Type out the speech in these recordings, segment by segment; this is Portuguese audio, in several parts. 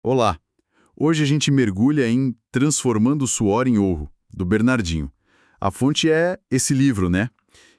Olá! Hoje a gente mergulha em Transformando o Suor em Ouro, do Bernardinho. A fonte é esse livro, né?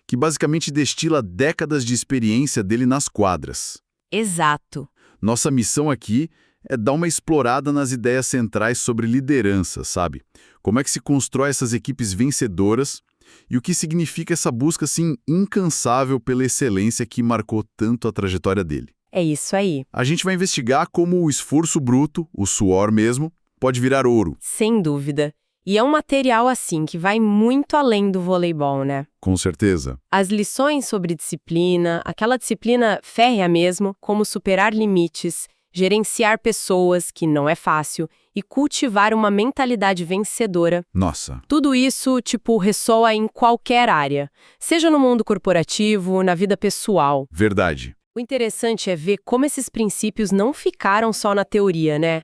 Que basicamente destila décadas de experiência dele nas quadras. Exato. Nossa missão aqui é dar uma explorada nas ideias centrais sobre liderança, sabe? Como é que se constrói essas equipes vencedoras e o que significa essa busca, assim, incansável pela excelência que marcou tanto a trajetória dele. É isso aí. A gente vai investigar como o esforço bruto, o suor mesmo, pode virar ouro. Sem dúvida. E é um material assim que vai muito além do voleibol, né? Com certeza. As lições sobre disciplina, aquela disciplina férrea mesmo, como superar limites, gerenciar pessoas, que não é fácil, e cultivar uma mentalidade vencedora. Nossa, Tudo isso, ressoa em qualquer área, seja no mundo corporativo, na vida pessoal. verdade. O interessante é ver como esses princípios não ficaram só na teoria, né?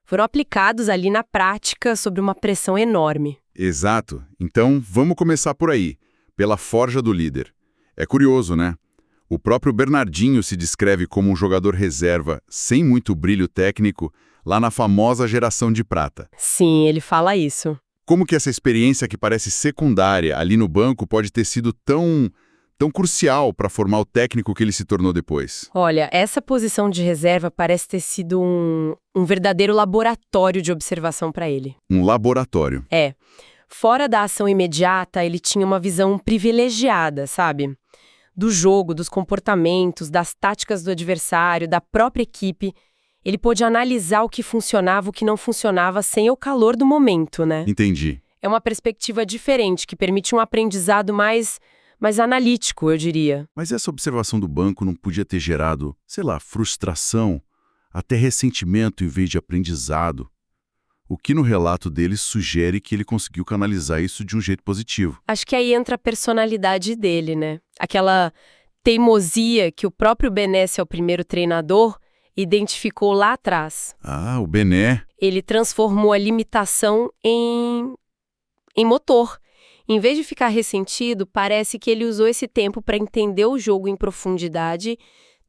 Foram aplicados ali na prática sob uma pressão enorme. Exato. Então, vamos começar por aí, pela forja do líder. É curioso, né? O próprio Bernardinho se descreve como um jogador reserva, sem muito brilho técnico, lá na famosa geração de prata. Sim, ele fala isso. Como que essa experiência que parece secundária ali no banco pode ter sido tão crucial para formar o técnico que ele se tornou depois? Olha, essa posição de reserva parece ter sido um verdadeiro laboratório de observação para ele. Um laboratório. É. Fora da ação imediata, ele tinha uma visão privilegiada, sabe? Do jogo, dos comportamentos, das táticas do adversário, da própria equipe. Ele pôde analisar o que funcionava, o que não funcionava, sem o calor do momento, né? Entendi. É uma perspectiva diferente, que permite um aprendizado mais analítico, eu diria. Mas essa observação do banco não podia ter gerado, sei lá, frustração, até ressentimento em vez de aprendizado. O que no relato dele sugere que ele conseguiu canalizar isso de um jeito positivo. Acho que aí entra a personalidade dele, né? Aquela teimosia que o próprio Benesse, o primeiro treinador, identificou lá atrás. Ah, o Bené. Ele transformou a limitação em motor. Em vez de ficar ressentido, parece que ele usou esse tempo para entender o jogo em profundidade,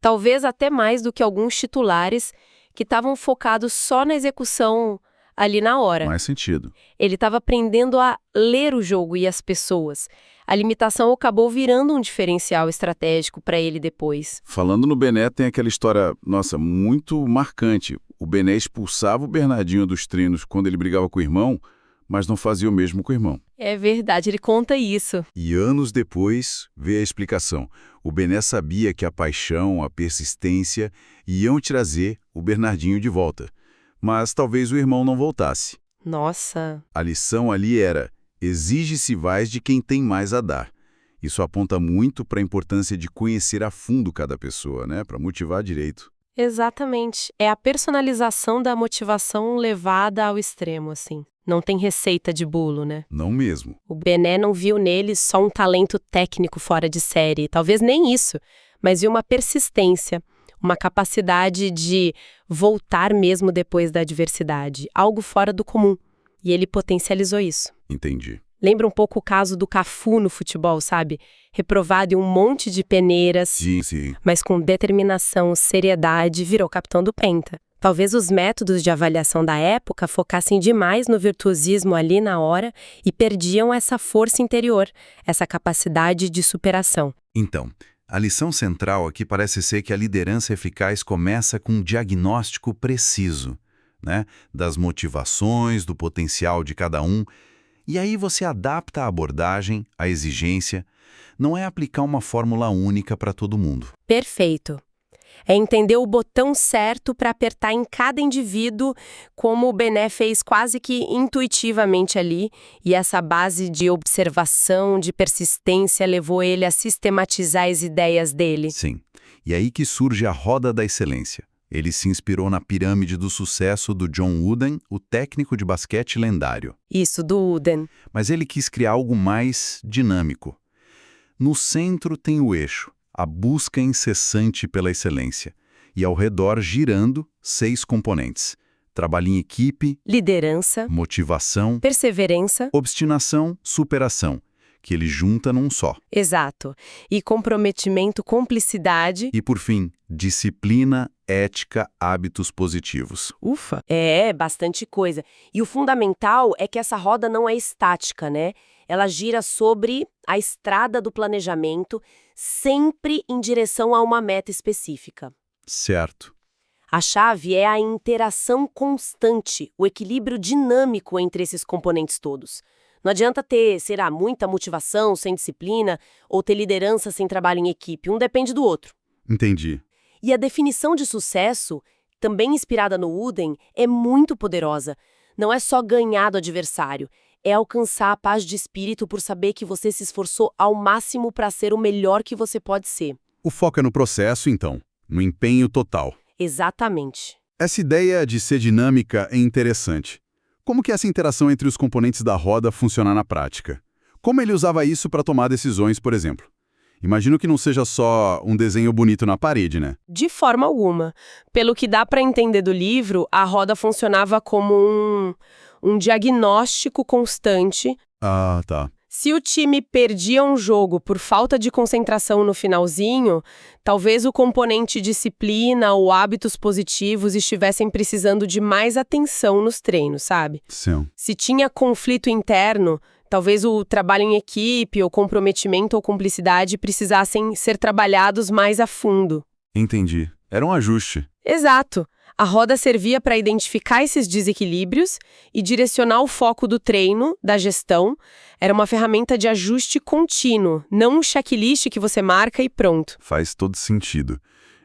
talvez até mais do que alguns titulares que estavam focados só na execução ali na hora. Mais sentido. Ele estava aprendendo a ler o jogo e as pessoas. A limitação acabou virando um diferencial estratégico para ele depois. Falando no Bené, tem aquela história, nossa, muito marcante. O Bené expulsava o Bernardinho dos treinos quando ele brigava com o irmão, mas não fazia o mesmo com o irmão. É verdade, ele conta isso. E anos depois, veio a explicação. O Bené sabia que a paixão, a persistência iam trazer o Bernardinho de volta. Mas talvez o irmão não voltasse. Nossa, A lição ali era: exige-se mais de quem tem mais a dar. Isso aponta muito para a importância de conhecer a fundo cada pessoa, né? Para motivar direito. exatamente. É a personalização da motivação levada ao extremo, assim. Não tem receita de bolo, né? Não mesmo. O Bené não viu nele só um talento técnico fora de série, talvez nem isso, mas viu uma persistência, uma capacidade de voltar mesmo depois da adversidade, algo fora do comum. E ele potencializou isso. Entendi. Lembra um pouco o caso do Cafu no futebol, sabe? Reprovado em um monte de peneiras, Sim. mas com determinação, seriedade, virou capitão do Penta. Talvez os métodos de avaliação da época focassem demais no virtuosismo ali na hora e perdiam essa força interior, essa capacidade de superação. Então, a lição central aqui parece ser que a liderança eficaz começa com um diagnóstico preciso, né? Das motivações, do potencial de cada um. E aí você adapta a abordagem, a exigência. Não é aplicar uma fórmula única para todo mundo. Perfeito. É entender o botão certo para apertar em cada indivíduo, como o Bené fez quase que intuitivamente ali, e essa base de observação, de persistência, levou ele a sistematizar as ideias dele. Sim. E aí que surge a roda da excelência. Ele se inspirou na pirâmide do sucesso do John Wooden, o técnico de basquete lendário. Isso, do Uden. Mas ele quis criar algo mais dinâmico. No centro tem o eixo, a busca incessante pela excelência. E ao redor, girando, 6 componentes: trabalho em equipe, Liderança, motivação, perseverança. obstinação, superação, que ele junta num só. Exato. E comprometimento, cumplicidade. E, por fim, disciplina, ética, hábitos positivos. Ufa! É, bastante coisa. E o fundamental é que essa roda não é estática, né? Ela gira sobre a estrada do planejamento, sempre em direção a uma meta específica. Certo. A chave é a interação constante, o equilíbrio dinâmico entre esses componentes todos. Não adianta ter, muita motivação sem disciplina ou ter liderança sem trabalho em equipe. Um depende do outro. Entendi. E a definição de sucesso, também inspirada no Wooden, é muito poderosa. Não é só ganhar do adversário, é alcançar a paz de espírito por saber que você se esforçou ao máximo para ser o melhor que você pode ser. O foco é no processo, então, no empenho total. Exatamente. Essa ideia de ser dinâmica é interessante. Como que essa interação entre os componentes da roda funciona na prática? Como ele usava isso para tomar decisões, por exemplo? Imagino que não seja só um desenho bonito na parede, né? De forma alguma. Pelo que dá para entender do livro, a roda funcionava como um diagnóstico constante. Ah, tá. Se o time perdia um jogo por falta de concentração no finalzinho, talvez o componente disciplina ou hábitos positivos estivessem precisando de mais atenção nos treinos, sabe? Sim. Se tinha conflito interno, talvez o trabalho em equipe, ou comprometimento ou cumplicidade precisassem ser trabalhados mais a fundo. Entendi. Era um ajuste. Exato. A roda servia para identificar esses desequilíbrios e direcionar o foco do treino, da gestão. Era uma ferramenta de ajuste contínuo, não um checklist que você marca e pronto. Faz todo sentido.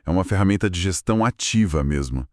É uma ferramenta de gestão ativa mesmo.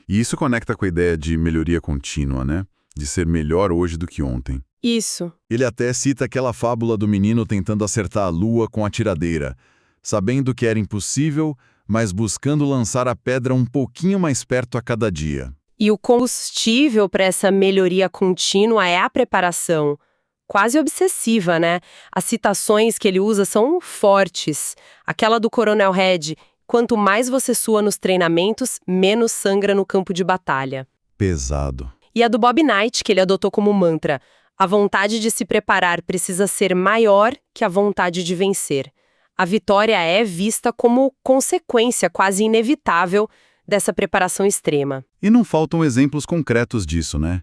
E isso conecta com a ideia de melhoria contínua, né? De ser melhor hoje do que ontem. Isso. Ele até cita aquela fábula do menino tentando acertar a lua com a tiradeira, sabendo que era impossível, mas buscando lançar a pedra um pouquinho mais perto a cada dia. E o combustível para essa melhoria contínua é a preparação. Quase obsessiva, né? As citações que ele usa são fortes. Aquela do Coronel Red: quanto mais você sua nos treinamentos, menos sangra no campo de batalha. Pesado. E a do Bob Knight, que ele adotou como mantra: a vontade de se preparar precisa ser maior que a vontade de vencer. A vitória é vista como consequência quase inevitável dessa preparação extrema. E não faltam exemplos concretos disso, né?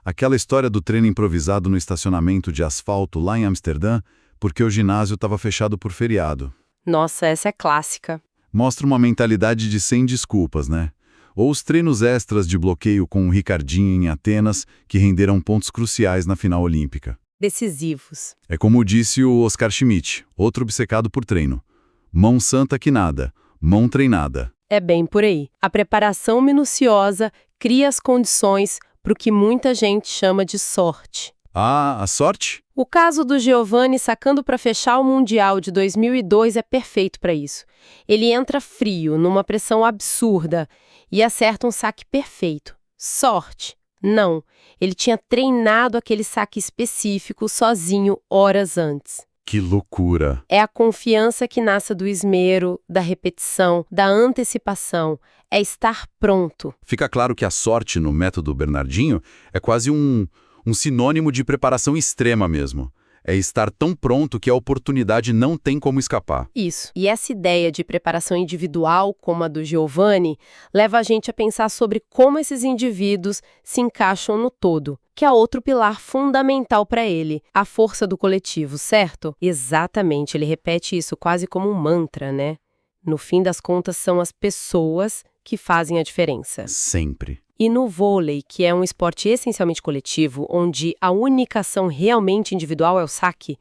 Aquela história do treino improvisado no estacionamento de asfalto lá em Amsterdã, porque o ginásio estava fechado por feriado. Nossa, essa é clássica. Mostra uma mentalidade de sem desculpas, né? Ou os treinos extras de bloqueio com o Ricardinho em Atenas, que renderam pontos cruciais na final olímpica. Decisivos. É como disse o Oscar Schmidt, outro obcecado por treino. Mão santa que nada, mão treinada. É bem por aí. A preparação minuciosa cria as condições para o que muita gente chama de sorte. Ah, a sorte? O caso do Giovani sacando para fechar o Mundial de 2002 é perfeito para isso. Ele entra frio, numa pressão absurda, e acerta um saque perfeito. Sorte? Não. Ele tinha treinado aquele saque específico sozinho horas antes. Que loucura! É a confiança que nasce do esmero, da repetição, da antecipação. É estar pronto. Fica claro que a sorte no método Bernardinho é quase um sinônimo de preparação extrema mesmo. É estar tão pronto que a oportunidade não tem como escapar. Isso. E essa ideia de preparação individual, como a do Giovani, leva a gente a pensar sobre como esses indivíduos se encaixam no todo, que é outro pilar fundamental para ele, a força do coletivo, certo? Exatamente, ele repete isso quase como um mantra, né? No fim das contas, são as pessoas que fazem a diferença. Sempre. E no vôlei, que é um esporte essencialmente coletivo, onde a única ação realmente individual é o saque,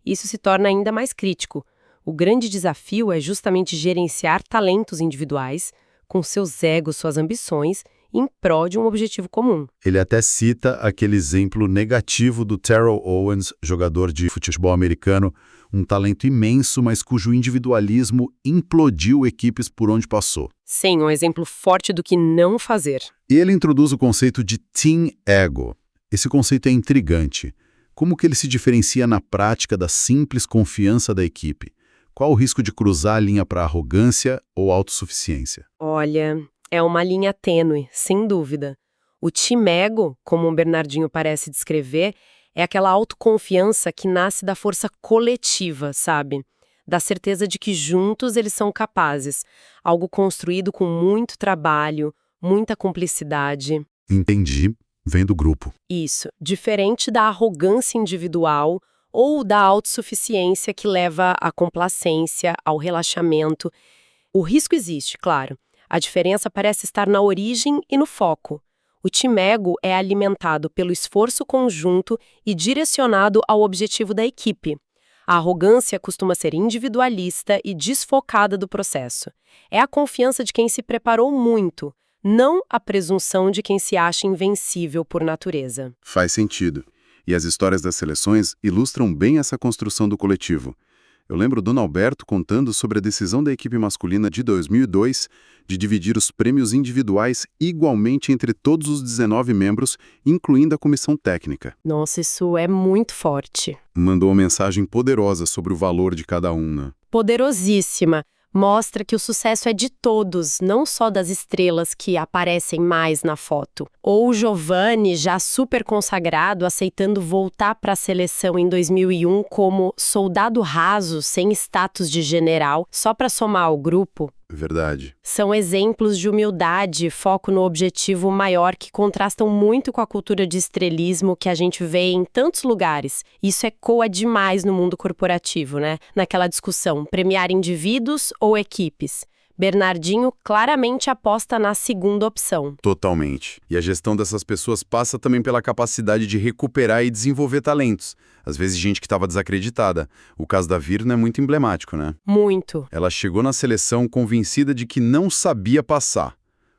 isso se torna ainda mais crítico. O grande desafio é justamente gerenciar talentos individuais, com seus egos, suas ambições, em prol de um objetivo comum. Ele até cita aquele exemplo negativo do Terrell Owens, jogador de futebol americano, um talento imenso, mas cujo individualismo implodiu equipes por onde passou. Sim, um exemplo forte do que não fazer. E ele introduz o conceito de team ego. Esse conceito é intrigante. Como que ele se diferencia na prática da simples confiança da equipe? Qual o risco de cruzar a linha para arrogância ou autossuficiência? Olha, é uma linha tênue, sem dúvida. O team ego, como o Bernardinho parece descrever, É aquela autoconfiança que nasce da força coletiva, sabe? Da certeza de que juntos eles são capazes. Algo construído com muito trabalho, muita cumplicidade. Entendi. Vem do grupo. Isso, diferente da arrogância individual ou da autossuficiência que leva à complacência, ao relaxamento. O risco existe, claro. A diferença parece estar na origem e no foco. O Timego é alimentado pelo esforço conjunto e direcionado ao objetivo da equipe. A arrogância costuma ser individualista e desfocada do processo. É a confiança de quem se preparou muito, não a presunção de quem se acha invencível por natureza. Faz sentido. E as histórias das seleções ilustram bem essa construção do coletivo. Eu lembro Dona Alberto contando sobre a decisão da equipe masculina de 2002 de dividir os prêmios individuais igualmente entre todos os 19 membros, incluindo a comissão técnica. Nossa, isso é muito forte. Mandou uma mensagem poderosa sobre o valor de cada um, né? Poderosíssima. Mostra que o sucesso é de todos, não só das estrelas que aparecem mais na foto. Ou o Giovani, já super consagrado, aceitando voltar para a seleção em 2001 como soldado raso, sem status de general, só para somar ao grupo. Verdade. São exemplos de humildade e foco no objetivo maior que contrastam muito com a cultura de estrelismo que a gente vê em tantos lugares. Isso ecoa demais no mundo corporativo, né? Naquela discussão, premiar indivíduos ou equipes. Bernardinho claramente aposta na segunda opção. Totalmente. E a gestão dessas pessoas passa também pela capacidade de recuperar e desenvolver talentos. Às vezes gente que estava desacreditada. O caso da Virna é muito emblemático, né? Muito. Ela chegou na seleção convencida de que não sabia passar,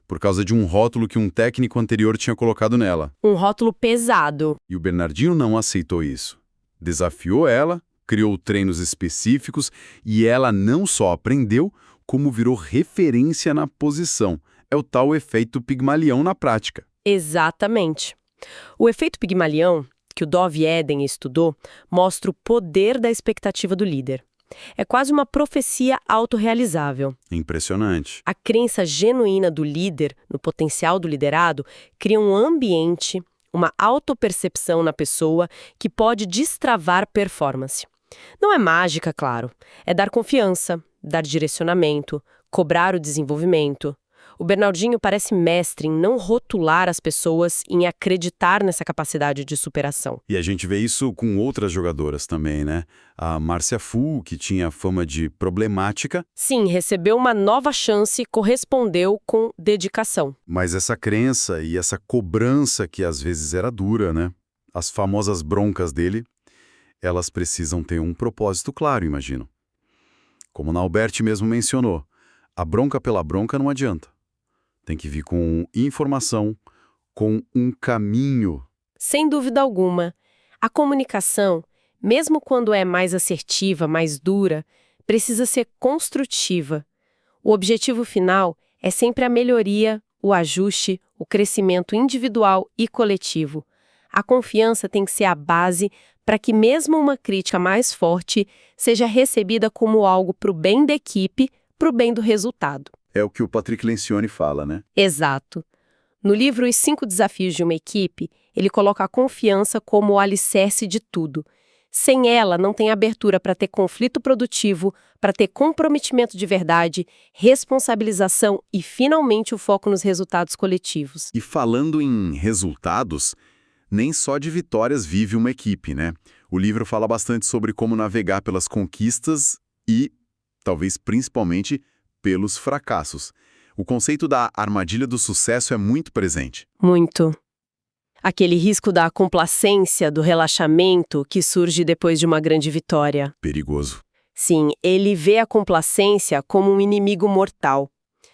por causa de um rótulo que um técnico anterior tinha colocado nela. Um rótulo pesado. E o Bernardinho não aceitou isso. Desafiou ela, criou treinos específicos e ela não só aprendeu, como virou referência na posição. É o tal efeito Pigmalião na prática. Exatamente. O efeito Pigmalião, que o Dov Eden estudou, mostra o poder da expectativa do líder. É quase uma profecia autorrealizável. Impressionante. A crença genuína do líder, no potencial do liderado, cria um ambiente, uma autopercepção na pessoa que pode destravar performance. Não é mágica, claro. É dar confiança, dar direcionamento, cobrar o desenvolvimento. O Bernardinho parece mestre em não rotular as pessoas, em acreditar nessa capacidade de superação. E a gente vê isso com outras jogadoras também, né? A Márcia Fu, que tinha fama de problemática. Sim, recebeu uma nova chance e correspondeu com dedicação. Mas essa crença e essa cobrança que às vezes era dura, né? As famosas broncas dele, elas precisam ter um propósito claro, imagino. Como na Alberti mesmo mencionou, a bronca pela bronca não adianta. Tem que vir com informação, com um caminho. Sem dúvida alguma. A comunicação, mesmo quando é mais assertiva, mais dura, precisa ser construtiva. O objetivo final é sempre a melhoria, o ajuste, o crescimento individual e coletivo. A confiança tem que ser a base para que mesmo uma crítica mais forte seja recebida como algo para o bem da equipe, para o bem do resultado. É o que o Patrick Lencioni fala, né? Exato. No livro Os 5 Desafios de uma Equipe, ele coloca a confiança como o alicerce de tudo. Sem ela, não tem abertura para ter conflito produtivo, para ter comprometimento de verdade, responsabilização e, finalmente, o foco nos resultados coletivos. E falando em resultados, nem só de vitórias vive uma equipe, né? O livro fala bastante sobre como navegar pelas conquistas e, talvez principalmente, pelos fracassos. O conceito da armadilha do sucesso é muito presente. Muito. Aquele risco da complacência, do relaxamento que surge depois de uma grande vitória. Perigoso. Sim, ele vê a complacência como um inimigo mortal.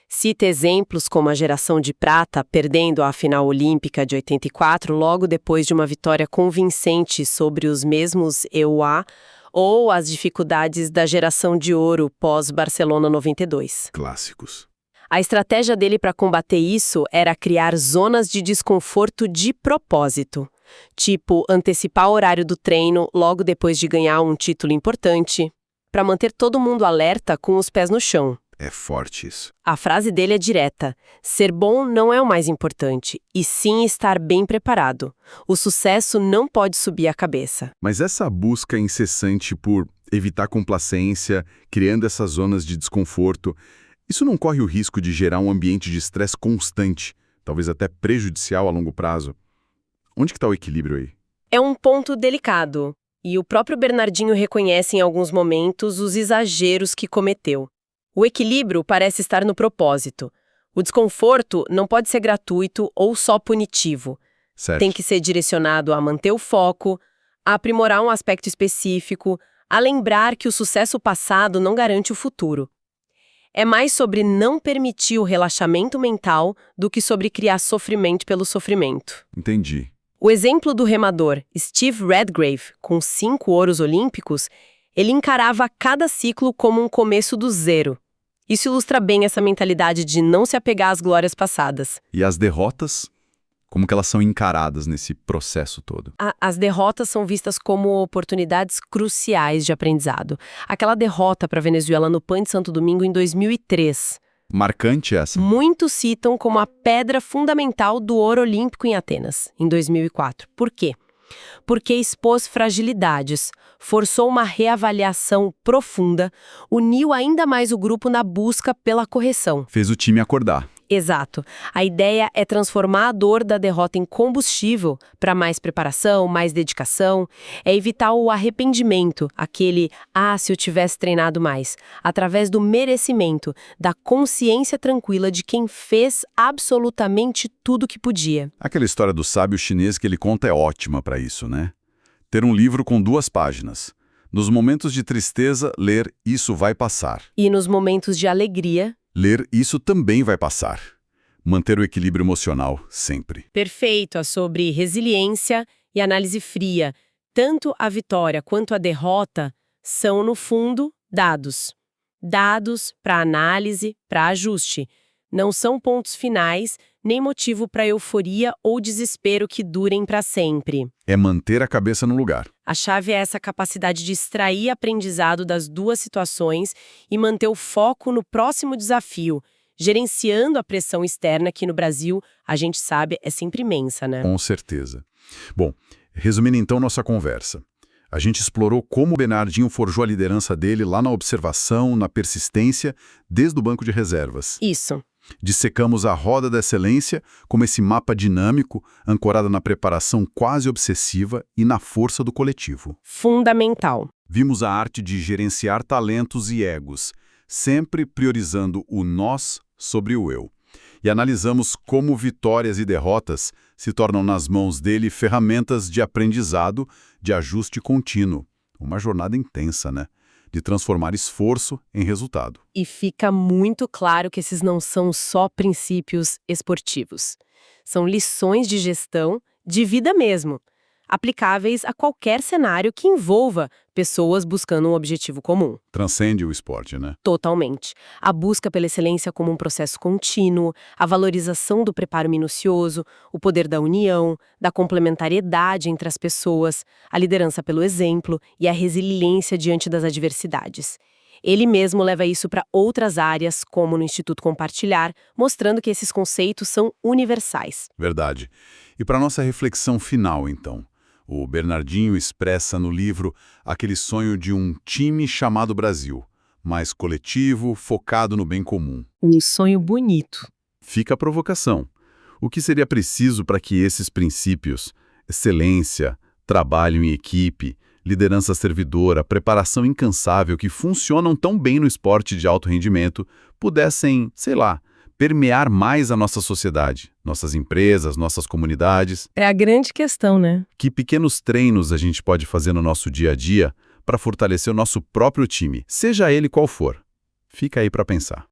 Cita exemplos como a geração de prata perdendo a final olímpica de 84 logo depois de uma vitória convincente sobre os mesmos EUA, ou as dificuldades da geração de ouro pós-Barcelona 92. Clássicos. A estratégia dele para combater isso era criar zonas de desconforto de propósito, tipo antecipar o horário do treino logo depois de ganhar um título importante, para manter todo mundo alerta com os pés no chão. É forte isso. A frase dele é direta: ser bom não é o mais importante, e sim estar bem preparado. O sucesso não pode subir a cabeça. Mas essa busca incessante por evitar complacência, criando essas zonas de desconforto, isso não corre o risco de gerar um ambiente de estresse constante, talvez até prejudicial a longo prazo? Onde que está o equilíbrio aí? É um ponto delicado, e o próprio Bernardinho reconhece em alguns momentos os exageros que cometeu. O equilíbrio parece estar no propósito. O desconforto não pode ser gratuito ou só punitivo. Certo. Tem que ser direcionado a manter o foco, a aprimorar um aspecto específico, a lembrar que o sucesso passado não garante o futuro. É mais sobre não permitir o relaxamento mental do que sobre criar sofrimento pelo sofrimento. Entendi. O exemplo do remador Steve Redgrave, com 5 ouros olímpicos, ele encarava cada ciclo como um começo do zero. Isso ilustra bem essa mentalidade de não se apegar às glórias passadas. E as derrotas? Como que elas são encaradas nesse processo todo? As derrotas são vistas como oportunidades cruciais de aprendizado. Aquela derrota para a Venezuela no PAN de Santo Domingo em 2003. Marcante essa. Muitos citam como a pedra fundamental do ouro olímpico em Atenas, em 2004. Por quê? Porque expôs fragilidades, forçou uma reavaliação profunda, uniu ainda mais o grupo na busca pela correção. Fez o time acordar. Exato. A ideia é transformar a dor da derrota em combustível para mais preparação, mais dedicação, é evitar o arrependimento, aquele se eu tivesse treinado mais, através do merecimento, da consciência tranquila de quem fez absolutamente tudo que podia. Aquela história do sábio chinês que ele conta é ótima para isso, né? Ter um livro com 2 páginas. Nos momentos de tristeza, ler Isso Vai Passar. E nos momentos de alegria, ler Isso Também Vai Passar. Manter o equilíbrio emocional, sempre. Perfeito, sobre resiliência e análise fria. Tanto a vitória quanto a derrota são, no fundo, dados. Dados para análise, para ajuste. Não são pontos finais, nem motivo para euforia ou desespero que durem para sempre. É manter a cabeça no lugar. A chave é essa capacidade de extrair aprendizado das duas situações e manter o foco no próximo desafio, gerenciando a pressão externa que no Brasil, a gente sabe, é sempre imensa, né? Com certeza. Bom, resumindo então nossa conversa. A gente explorou como o Bernardinho forjou a liderança dele lá na observação, na persistência, desde o banco de reservas. Isso. Dissecamos a roda da excelência como esse mapa dinâmico, ancorado na preparação quase obsessiva e na força do coletivo. Fundamental. Vimos a arte de gerenciar talentos e egos, sempre priorizando o nós sobre o eu. E analisamos como vitórias e derrotas se tornam nas mãos dele ferramentas de aprendizado, de ajuste contínuo. Uma jornada intensa, né? De transformar esforço em resultado. E fica muito claro que esses não são só princípios esportivos. São lições de gestão, de vida mesmo, aplicáveis a qualquer cenário que envolva pessoas buscando um objetivo comum. Transcende o esporte, né? Totalmente. A busca pela excelência como um processo contínuo, a valorização do preparo minucioso, o poder da união, da complementariedade entre as pessoas, a liderança pelo exemplo e a resiliência diante das adversidades. Ele mesmo leva isso para outras áreas, como no Instituto Compartilhar, mostrando que esses conceitos são universais. Verdade. E para nossa reflexão final, então, o Bernardinho expressa no livro aquele sonho de um time chamado Brasil, mais coletivo, focado no bem comum. Um sonho bonito. Fica a provocação. O que seria preciso para que esses princípios, excelência, trabalho em equipe, liderança servidora, preparação incansável que funcionam tão bem no esporte de alto rendimento, pudessem, sei lá, permear mais a nossa sociedade, nossas empresas, nossas comunidades? É a grande questão, né? Que pequenos treinos a gente pode fazer no nosso dia a dia para fortalecer o nosso próprio time, seja ele qual for? Fica aí para pensar.